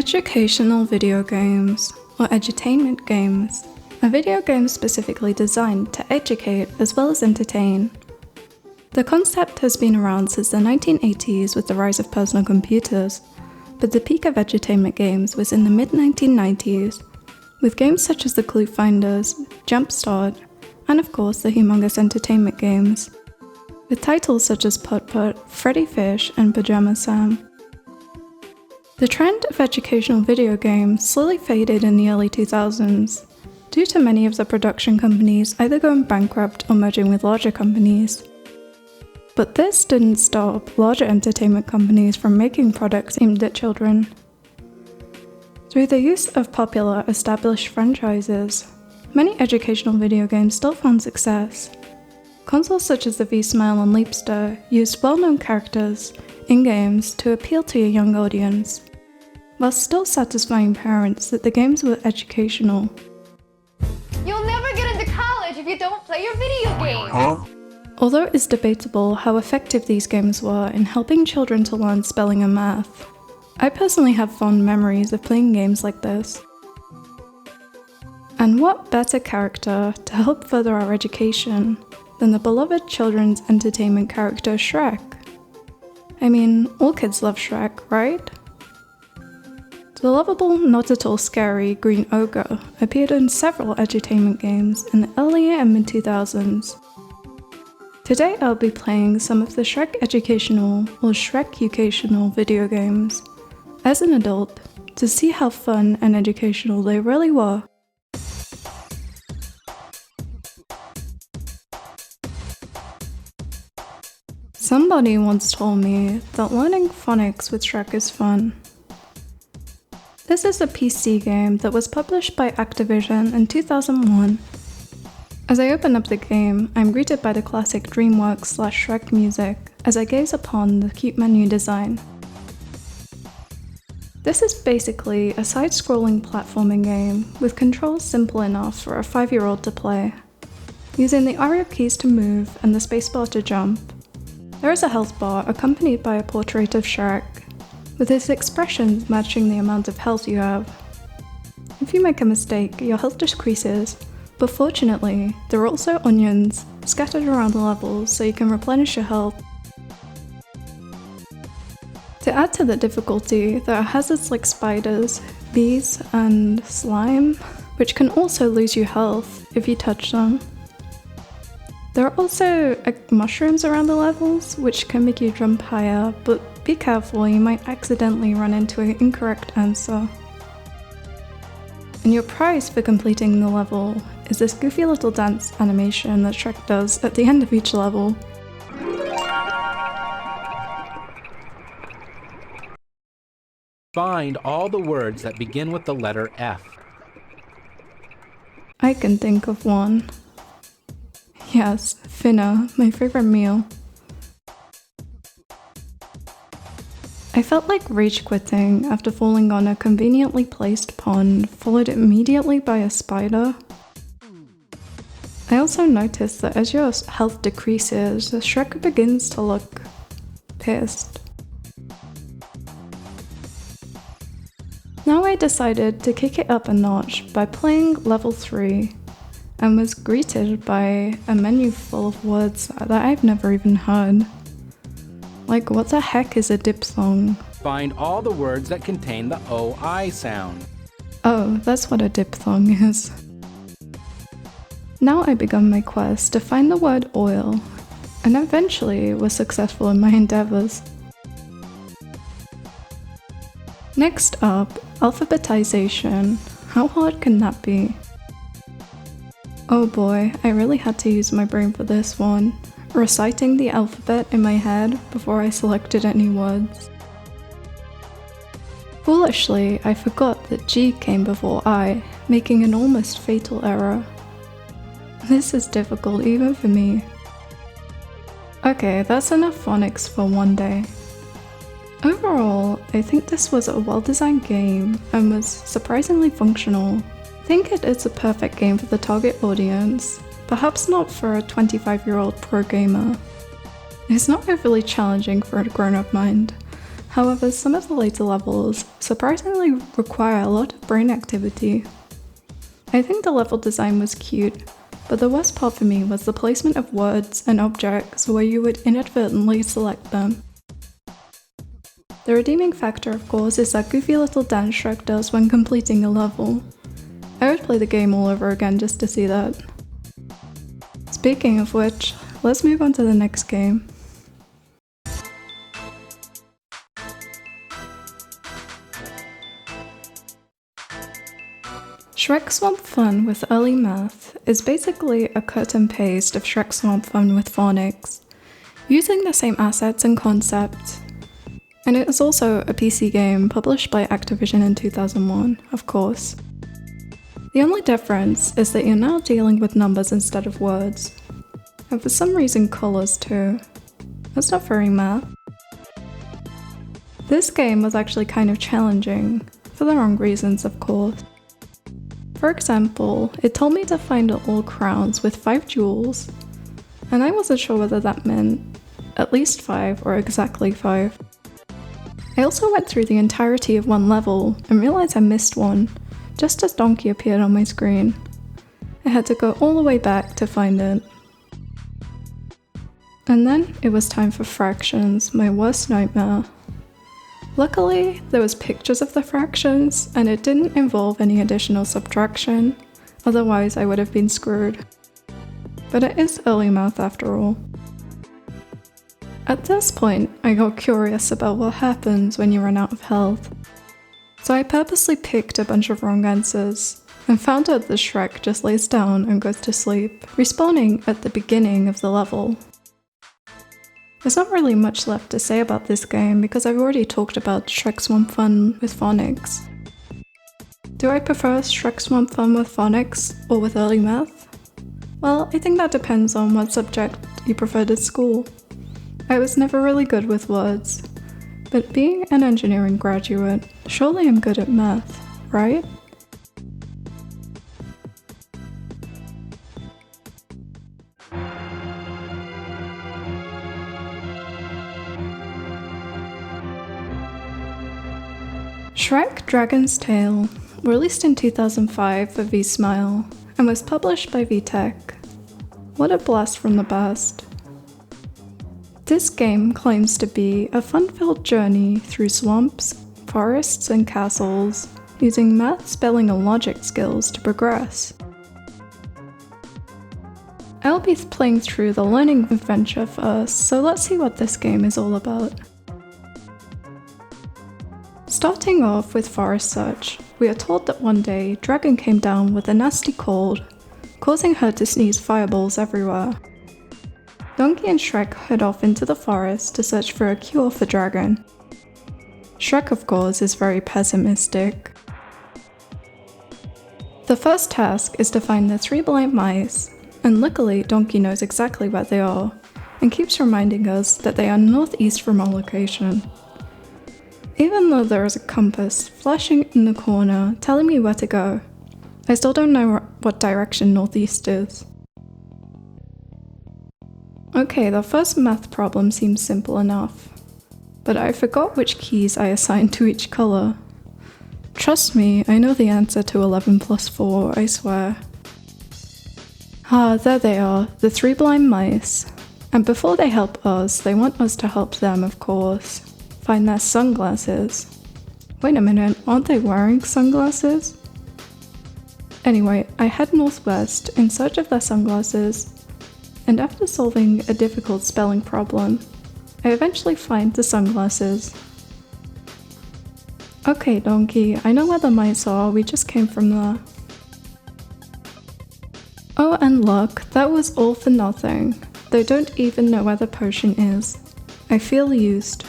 Educational video games, or edutainment games, are video games specifically designed to educate as well as entertain. The concept has been around since the 1980s with the rise of personal computers, but the peak of edutainment games was in the mid-1990s, with games such as the Clue Finders, Jumpstart, and of course the humongous entertainment games, with titles such as Putt Putt, Freddy Fish, and Pajama Sam. The trend of educational video games slowly faded in the early 2000s, due to many of the production companies either going bankrupt or merging with larger companies. But this didn't stop larger entertainment companies from making products aimed at children. Through the use of popular established franchises, many educational video games still found success. Consoles such as the V-Smile and Leapster used well-known characters in games to appeal to a young audience, while still satisfying parents that the games were educational. You'll never get into college if you don't play your video games! Although it is debatable how effective these games were in helping children to learn spelling and math, I personally have fond memories of playing games like this. And what better character to help further our education than the beloved children's entertainment character Shrek? I mean, all kids love Shrek, right? The lovable, not at all scary green ogre appeared in several edutainment games in the early and mid-2000s. Today I'll be playing some of the Shrek educational or Shrek-ucational video games as an adult to see how fun and educational they really were. Somebody once told me that learning phonics with Shrek is fun. This is a PC game that was published by Activision in 2001. As I open up the game, I'm greeted by the classic DreamWorks/Shrek music as I gaze upon the cute menu design. This is basically a side-scrolling platforming game with controls simple enough for a 5-year-old to play, using the arrow keys to move and the spacebar to jump. There is a health bar accompanied by a portrait of Shrek, with his expressions matching the amount of health you have. If you make a mistake, your health decreases, but fortunately, there are also onions scattered around the levels so you can replenish your health. To add to the difficulty, there are hazards like spiders, bees, and slime, which can also lose you health if you touch them. There are also mushrooms around the levels, which can make you jump higher, but be careful, you might accidentally run into an incorrect answer. And your prize for completing the level is this goofy little dance animation that Shrek does at the end of each level. Find all the words that begin with the letter F. I can think of one. Yes, finna, my favorite meal. I felt like rage quitting after falling on a conveniently placed pond, followed immediately by a spider. I also noticed that as your health decreases, Shrek begins to look pissed. Now I decided to kick it up a notch by playing level 3, and was greeted by a menu full of words that I've never even heard. Like, what the heck is a diphthong? Find all the words that contain the OI sound. Oh, that's what a diphthong is. Now I began my quest to find the word oil, and eventually was successful in my endeavors. Next up, alphabetization. How hard can that be? Oh boy, I really had to use my brain for this one, reciting the alphabet in my head before I selected any words. Foolishly, I forgot that G came before I, making an almost fatal error. This is difficult even for me. Okay, that's enough phonics for one day. Overall, I think this was a well-designed game and was surprisingly functional. I think it is a perfect game for the target audience, perhaps not for a 25-year-old pro gamer. It's not overly challenging for a grown-up mind, However, some of the later levels surprisingly require a lot of brain activity. I think the level design was cute, but the worst part for me was the placement of words and objects where you would inadvertently select them. The redeeming factor, of course, is that goofy little dance Shrek does when completing a level. I would play the game all over again just to see that. Speaking of which, let's move on to the next game. Shrek Swamp Fun with Early Math is basically a cut and paste of Shrek Swamp Fun with Phonics, using the same assets and concepts. And it is also a PC game published by Activision in 2001, of course. The only difference is that you're now dealing with numbers instead of words. And for some reason colours too. That's not very math. This game was actually kind of challenging, for the wrong reasons of course. For example, it told me to find all crowns with 5 jewels, and I wasn't sure whether that meant at least 5 or exactly 5. I also went through the entirety of one level and realised I missed one, just as Donkey appeared on my screen. I had to go all the way back to find it. And then it was time for fractions, my worst nightmare. Luckily, there was pictures of the fractions, and it didn't involve any additional subtraction, otherwise I would have been screwed. But it is early math after all. At this point, I got curious about what happens when you run out of health. So I purposely picked a bunch of wrong answers, and found out that Shrek just lays down and goes to sleep, respawning at the beginning of the level. There's not really much left to say about this game because I've already talked about Shrek Swamp Fun with Phonics. Do I prefer Shrek Swamp Fun with Phonics or with Early Math? Well, I think that depends on what subject you preferred at school. I was never really good with words, but being an engineering graduate, surely I'm good at math, right? Shrek Dragon's Tale, released in 2005 for V-Smile, and was published by VTech. What a blast from the past. This game claims to be a fun-filled journey through swamps, forests, and castles, using math, spelling, and logic skills to progress. I'll be playing through the learning adventure first, so let's see what this game is all about. Starting off with Forest Search, we are told that one day Dragon came down with a nasty cold, causing her to sneeze fireballs everywhere. Donkey and Shrek head off into the forest to search for a cure for Dragon. Shrek, of course, is very pessimistic. The first task is to find the 3 blind mice, and luckily Donkey knows exactly where they are, and keeps reminding us that they are northeast from our location. Even though there is a compass flashing in the corner telling me where to go, I still don't know what direction northeast is. Okay, the first math problem seems simple enough, but I forgot which keys I assigned to each colour. Trust me, I know the answer to 11 plus 4, I swear. Ah, there they are, the 3 blind mice. And before they help us, they want us to help them, of course. Find their sunglasses. Wait a minute, aren't they wearing sunglasses? Anyway, I head northwest in search of their sunglasses, and after solving a difficult spelling problem, I eventually find the sunglasses. Okay, Donkey, I know where the mice are, we just came from there. Oh, and look, that was all for nothing. They don't even know where the potion is. I feel used.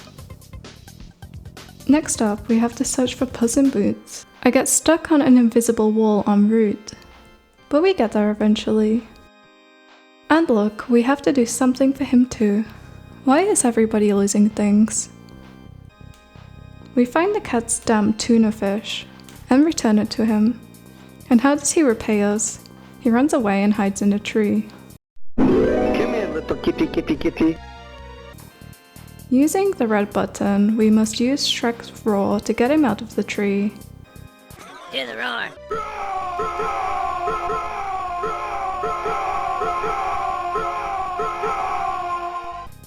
Next up, we have to search for Puss in Boots. I get stuck on an invisible wall en route, but we get there eventually. And look, we have to do something for him too. Why is everybody losing things? We find the cat's damn tuna fish, and return it to him. And how does he repay us? He runs away and hides in a tree. Come here, little kitty, kitty, kitty. Using the red button, we must use Shrek's roar to get him out of the tree. Hear the roar.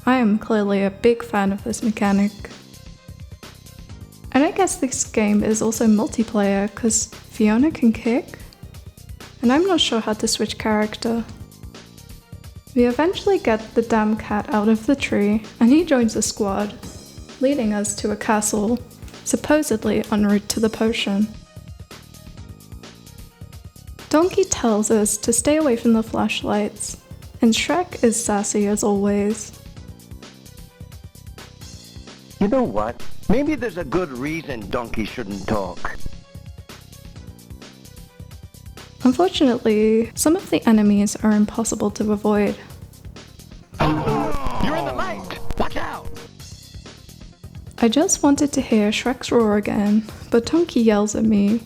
I am clearly a big fan of this mechanic. And I guess this game is also multiplayer because Fiona can kick, and I'm not sure how to switch character. We eventually get the damn cat out of the tree and he joins the squad, leading us to a castle, supposedly en route to the potion. Donkey tells us to stay away from the flashlights, and Shrek is sassy as always. You know what? Maybe there's a good reason Donkey shouldn't talk. Unfortunately, some of the enemies are impossible to avoid. You're in the light! Watch out! I just wanted to hear Shrek's roar again, but Donkey yells at me,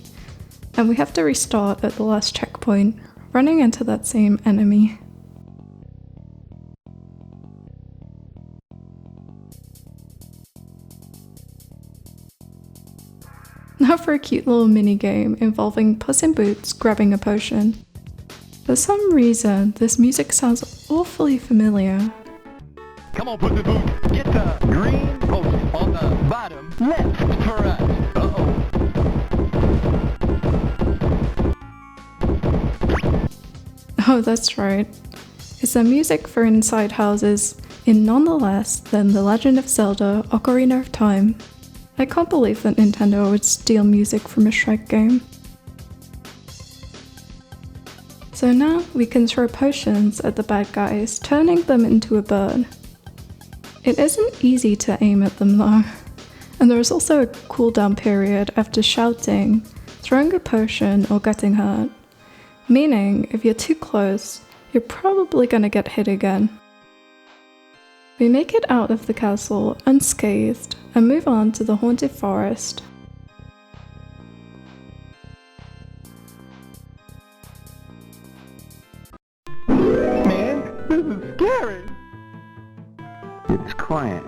and we have to restart at the last checkpoint, running into that same enemy. Now for a cute little mini game involving Puss in Boots grabbing a potion. For some reason, this music sounds awfully familiar. Come on, Puss in Boots! Get the green potion on the bottom left for us! Oh, that's right. It's the music for inside houses in none less than The Legend of Zelda: Ocarina of Time. I can't believe that Nintendo would steal music from a Shrek game. So now we can throw potions at the bad guys, turning them into a bird. It isn't easy to aim at them though, and there is also a cooldown period after shouting, throwing a potion, or getting hurt. Meaning, if you're too close, you're probably gonna get hit again. We make it out of the castle unscathed and move on to the haunted forest. Man, this is scary! It's quiet.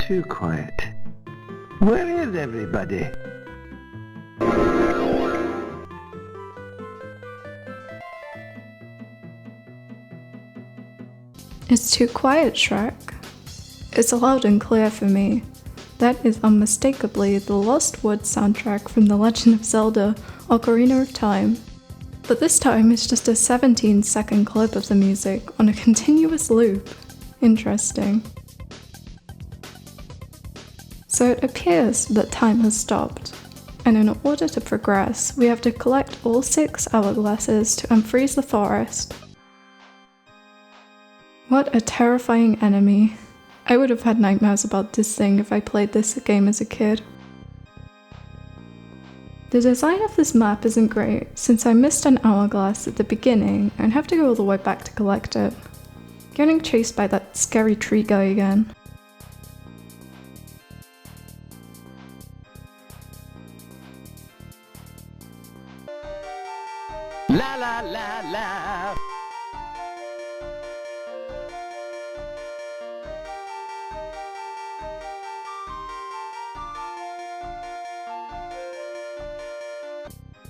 Too quiet. Where is everybody? It's too quiet, Shrek. It's loud and clear for me. That is unmistakably the Lost Woods soundtrack from The Legend of Zelda: Ocarina of Time. But this time it's just a 17-second clip of the music on a continuous loop. Interesting. So it appears that time has stopped, and in order to progress, we have to collect all 6 hourglasses to unfreeze the forest. What a terrifying enemy. I would have had nightmares about this thing if I played this game as a kid. The design of this map isn't great, since I missed an hourglass at the beginning and have to go all the way back to collect it. Getting chased by that scary tree guy again. La la la la!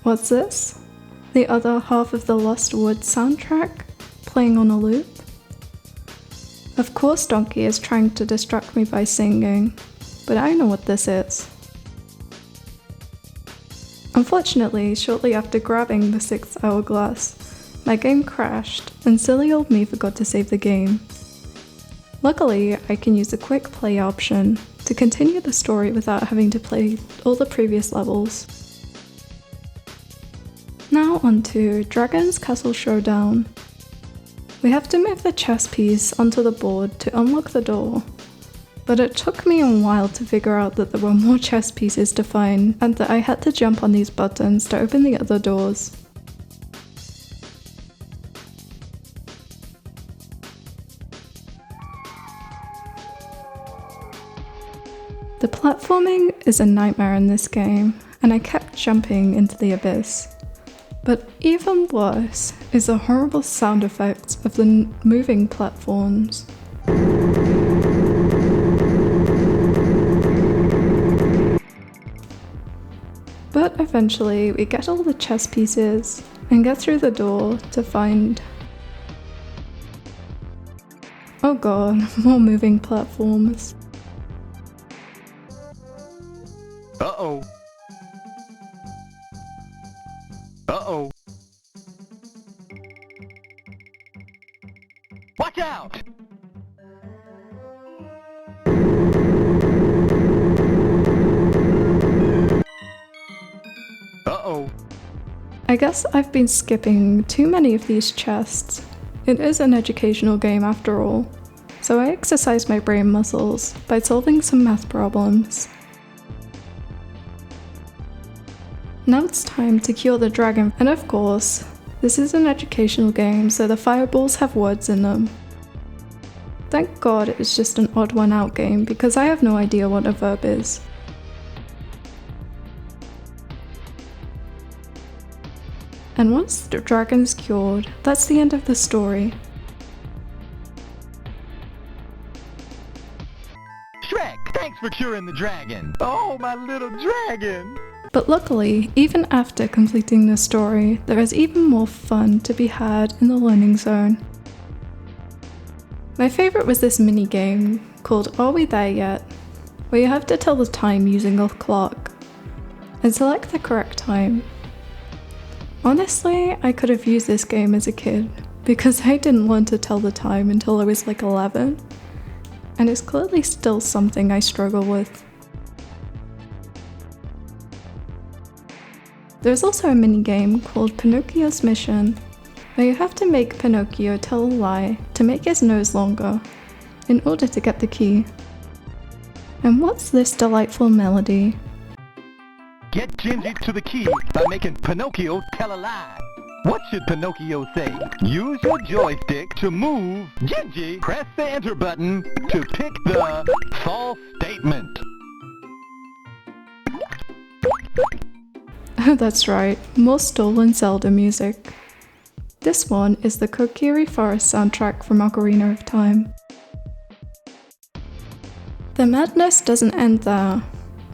What's this? The other half of the Lost Woods soundtrack? Playing on a loop? Of course Donkey is trying to distract me by singing, but I know what this is. Unfortunately, shortly after grabbing the 6th hourglass, my game crashed and silly old me forgot to save the game. Luckily, I can use the quick play option to continue the story without having to play all the previous levels. Now onto Dragon's Castle Showdown. We have to move the chess piece onto the board to unlock the door, but it took me a while to figure out that there were more chess pieces to find and that I had to jump on these buttons to open the other doors. The platforming is a nightmare in this game, and I kept jumping into the abyss. But even worse is the horrible sound effects of the moving platforms. But eventually we get all the chess pieces and get through the door to find... Oh god, more moving platforms. Uh-oh. Uh-oh. Watch out! Uh-oh. I guess I've been skipping too many of these chests. It is an educational game after all, so I exercise my brain muscles by solving some math problems. Now it's time to cure the dragon, and of course, this is an educational game, so the fireballs have words in them. Thank god it's just an odd one out game, because I have no idea what a verb is. And once the dragon's cured, that's the end of the story. Shrek, thanks for curing the dragon. Oh, my little dragon. But luckily, even after completing the story, there is even more fun to be had in the learning zone. My favourite was this mini game called Are We There Yet?, where you have to tell the time using a clock and select the correct time. Honestly, I could have used this game as a kid because I didn't learn to tell the time until I was like 11, and it's clearly still something I struggle with. There's also a minigame called Pinocchio's Mission, where you have to make Pinocchio tell a lie to make his nose longer in order to get the key. And what's this delightful melody? Get Gingy to the key by making Pinocchio tell a lie. What should Pinocchio say? Use your joystick to move Gingy. Press the enter button to pick the false statement. Oh, that's right, more stolen Zelda music. This one is the Kokiri Forest soundtrack from Ocarina of Time. The madness doesn't end there.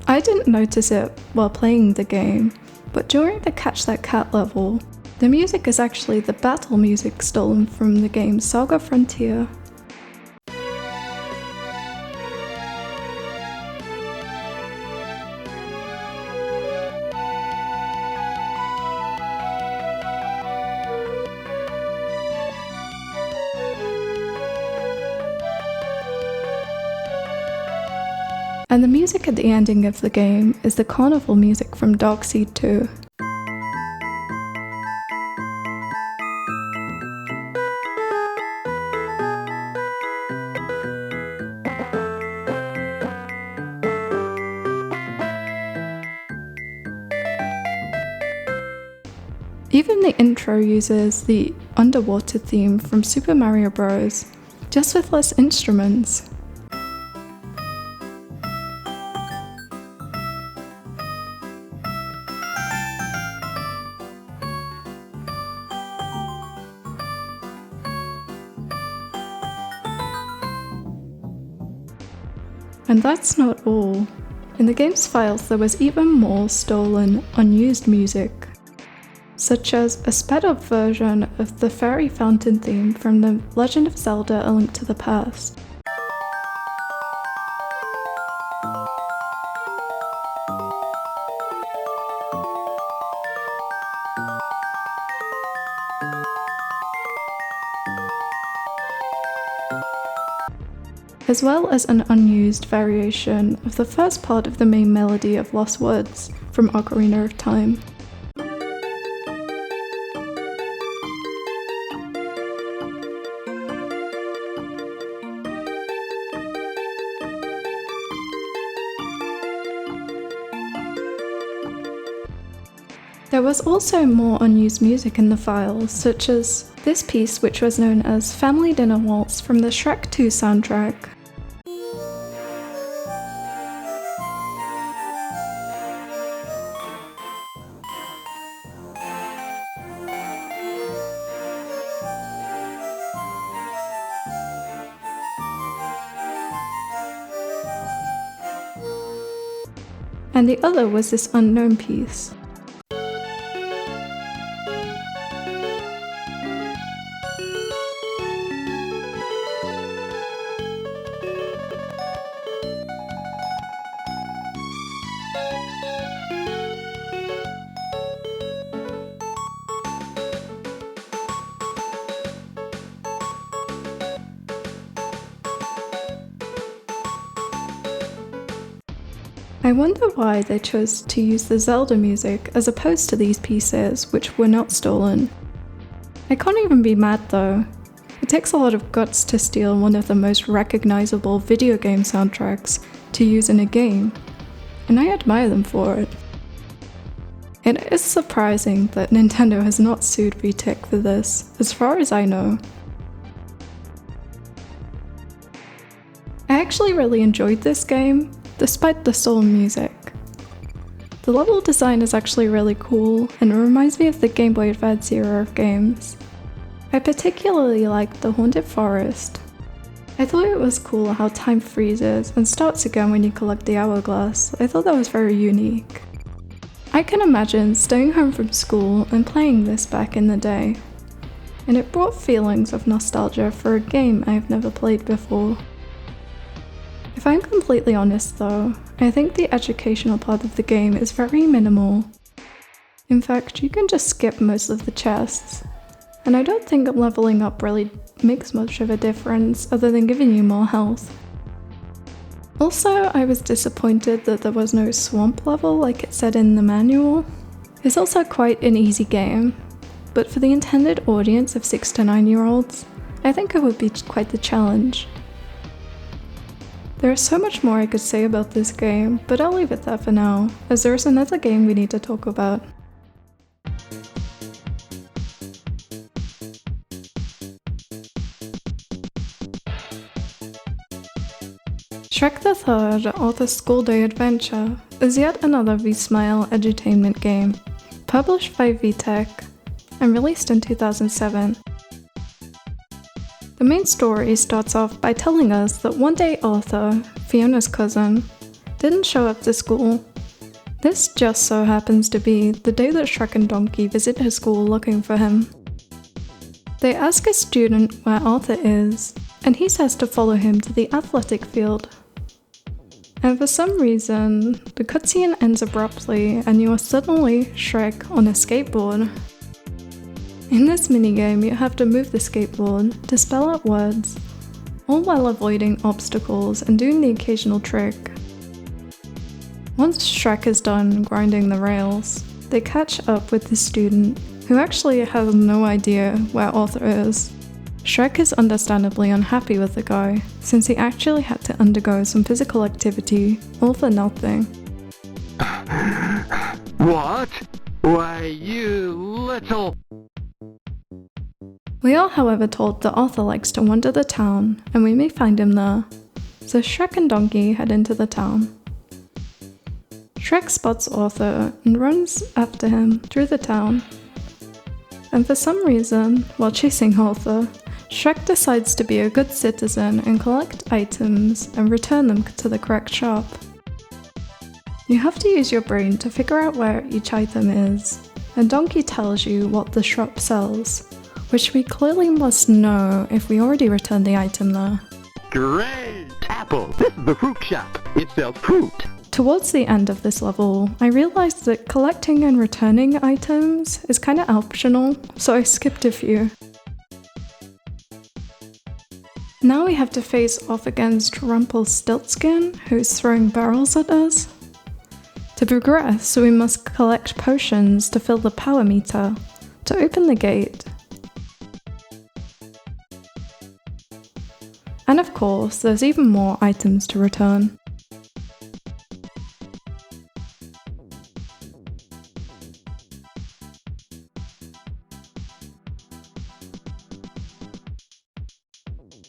I didn't notice it while playing the game, but during the Catch That Cat level, the music is actually the battle music stolen from the game Saga Frontier. And the music at the ending of the game is the carnival music from Darkseid 2. Even the intro uses the underwater theme from Super Mario Bros., just with less instruments. And that's not all. In the game's files there was even more stolen, unused music, such as a sped up version of the Fairy Fountain theme from The Legend of Zelda: A Link to the Past. As well as an unused variation of the first part of the main melody of Lost Woods from Ocarina of Time. There was also more unused music in the files, such as this piece which was known as Family Dinner Waltz from the Shrek 2 soundtrack. And the other was this unknown piece. I wonder why they chose to use the Zelda music as opposed to these pieces, which were not stolen. I can't even be mad though. It takes a lot of guts to steal one of the most recognizable video game soundtracks to use in a game, and I admire them for it. It is surprising that Nintendo has not sued VTech for this, as far as I know. I actually really enjoyed this game, despite the stolen music. The level design is actually really cool, and it reminds me of the Game Boy Advance era of games. I particularly liked the Haunted Forest. I thought it was cool how time freezes and starts again when you collect the hourglass. I thought that was very unique. I can imagine staying home from school and playing this back in the day, and it brought feelings of nostalgia for a game I've never played before. If I'm completely honest though, I think the educational part of the game is very minimal. In fact, you can just skip most of the chests, and I don't think leveling up really makes much of a difference other than giving you more health. Also, I was disappointed that there was no swamp level like it said in the manual. It's also quite an easy game, but for the intended audience of 6 to 9-year-olds, I think it would be quite the challenge. There is so much more I could say about this game, but I'll leave it there for now, as there is another game we need to talk about. Shrek the Third, Arthur's School Day Adventure, is yet another V-Smile edutainment game, published by VTech and released in 2007. The main story starts off by telling us that one day Arthur, Fiona's cousin, didn't show up to school. This just so happens to be the day that Shrek and Donkey visit his school looking for him. They ask a student where Arthur is, and he says to follow him to the athletic field. And for some reason, the cutscene ends abruptly and you are suddenly Shrek on a skateboard. In this minigame, you have to move the skateboard to spell out words, all while avoiding obstacles and doing the occasional trick. Once Shrek is done grinding the rails, they catch up with the student, who actually has no idea where Arthur is. Shrek is understandably unhappy with the guy, since he actually had to undergo some physical activity, all for nothing. What? Why, you little... We are however told that Arthur likes to wander the town, and we may find him there. So Shrek and Donkey head into the town. Shrek spots Arthur and runs after him through the town. And for some reason, while chasing Arthur, Shrek decides to be a good citizen and collect items and return them to the correct shop. You have to use your brain to figure out where each item is, and Donkey tells you what the shop sells, which we clearly must know if we already returned the item there. Great! Apple, this is the fruit shop. It sells fruit. Towards the end of this level, I realized that collecting and returning items is kinda optional, so I skipped a few. Now we have to face off against Rumpelstiltskin, who's throwing barrels at us. To progress, we must collect potions to fill the power meter, to open the gate. And of course, there's even more items to return.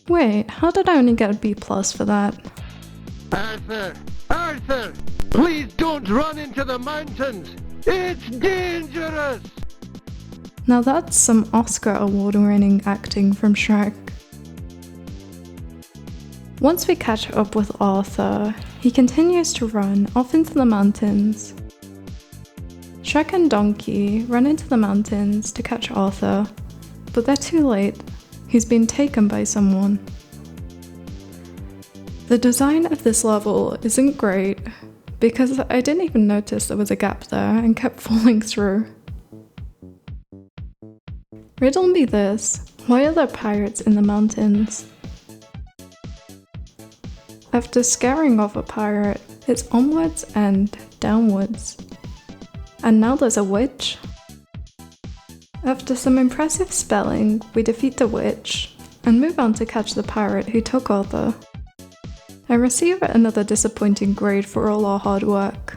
Wait, how did I only get a B+ for that? Arthur! Arthur! Please don't run into the mountains! It's dangerous! Now that's some Oscar award-winning acting from Shrek. Once we catch up with Arthur, he continues to run off into the mountains. Shrek and Donkey run into the mountains to catch Arthur, but they're too late. He's been taken by someone. The design of this level isn't great, because I didn't even notice there was a gap there and kept falling through. Riddle me this, why are there pirates in the mountains? After scaring off a pirate, it's onwards and downwards. And now there's a witch. After some impressive spelling, we defeat the witch and move on to catch the pirate who took Arthur. I receive another disappointing grade for all our hard work.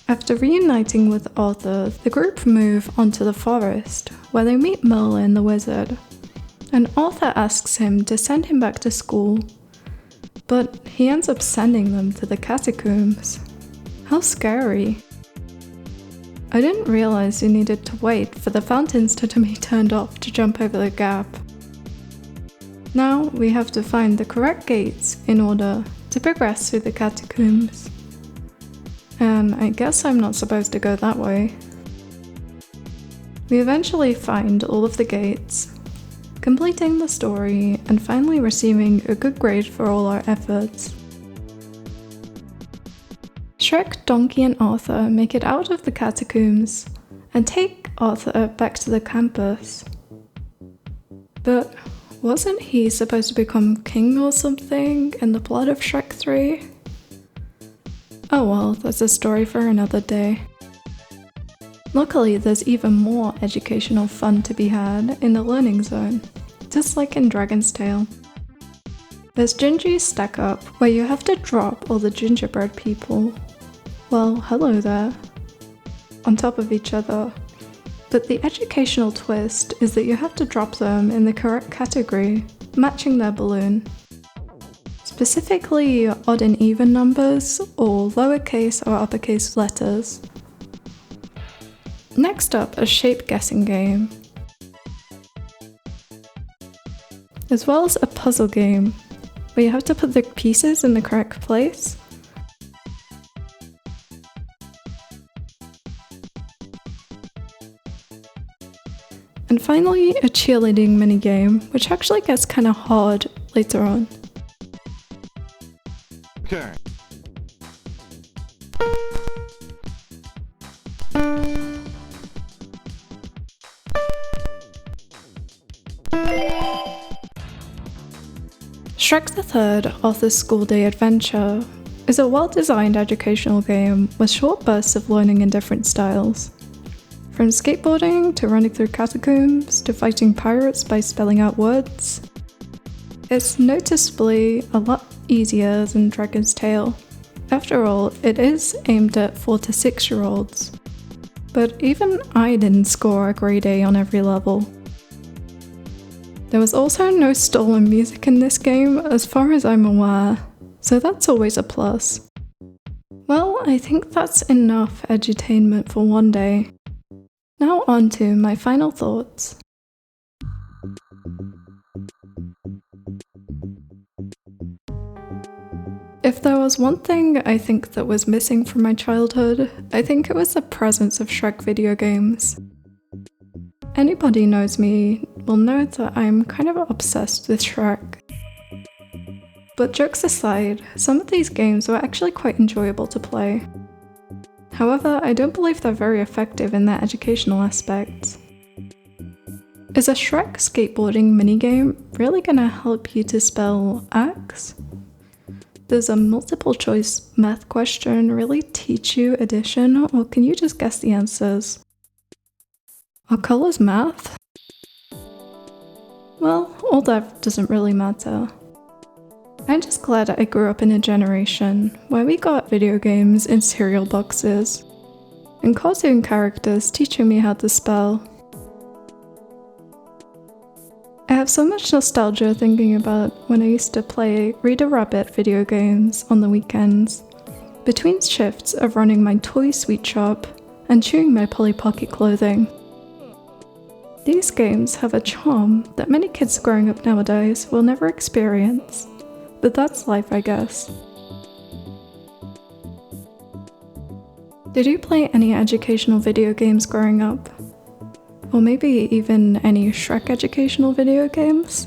After reuniting with Arthur, the group move onto the forest, where they meet Merlin the wizard, and Arthur asks him to send him back to school, but he ends up sending them to the catacombs. How scary. I didn't realize you needed to wait for the fountains to be turned off to jump over the gap. Now we have to find the correct gates in order to progress through the catacombs. And I guess I'm not supposed to go that way. We eventually find all of the gates, completing the story and finally receiving a good grade for all our efforts. Shrek, Donkey and Arthur make it out of the catacombs and take Arthur back to the campus. But wasn't he supposed to become king or something in the plot of Shrek 3? Oh well, that's a story for another day. Luckily, there's even more educational fun to be had in the learning zone, just like in Dragon's Tale. There's Gingy's Stack Up, where you have to drop all the gingerbread people, well, hello there, on top of each other. But the educational twist is that you have to drop them in the correct category, matching their balloon. Specifically odd and even numbers, or lowercase or uppercase letters. Next up, a shape guessing game, as well as a puzzle game, where you have to put the pieces in the correct place. And finally, a cheerleading minigame, which actually gets kinda hard later on. Turn. Shrek the Third, Arthur's School Day Adventure, is a well-designed educational game with short bursts of learning in different styles. From skateboarding to running through catacombs to fighting pirates by spelling out words. It's noticeably a lot easier than Dragon's Tale. After all, it is aimed at 4 to 6-year-olds. But even I didn't score a grade A on every level. There was also no stolen music in this game as far as I'm aware, so that's always a plus. Well, I think that's enough edutainment for one day. Now on to my final thoughts. If there was one thing I think that was missing from my childhood, I think it was the presence of Shrek video games. Anybody knows me will know that I'm kind of obsessed with Shrek. But jokes aside, some of these games were actually quite enjoyable to play. However, I don't believe they're very effective in their educational aspects. Is a Shrek skateboarding minigame really gonna help you to spell axe? Does a multiple choice math question really teach you addition, or can you just guess the answers? Are colors math? Well, all that doesn't really matter. I'm just glad I grew up in a generation where we got video games in cereal boxes, and cartoon characters teaching me how to spell. I have so much nostalgia thinking about when I used to play Reader Rabbit video games on the weekends, between shifts of running my toy sweet shop and chewing my Polly Pocket clothing. These games have a charm that many kids growing up nowadays will never experience. But that's life, I guess. Did you play any educational video games growing up? Or maybe even any Shrek educational video games?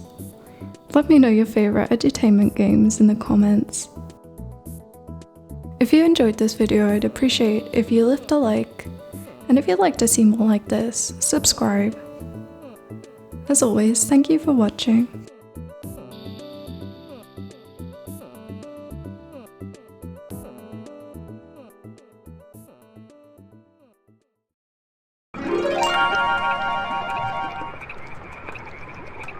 Let me know your favourite edutainment games in the comments. If you enjoyed this video, I'd appreciate if you left a like, and if you'd like to see more like this, subscribe. As always, thank you for watching.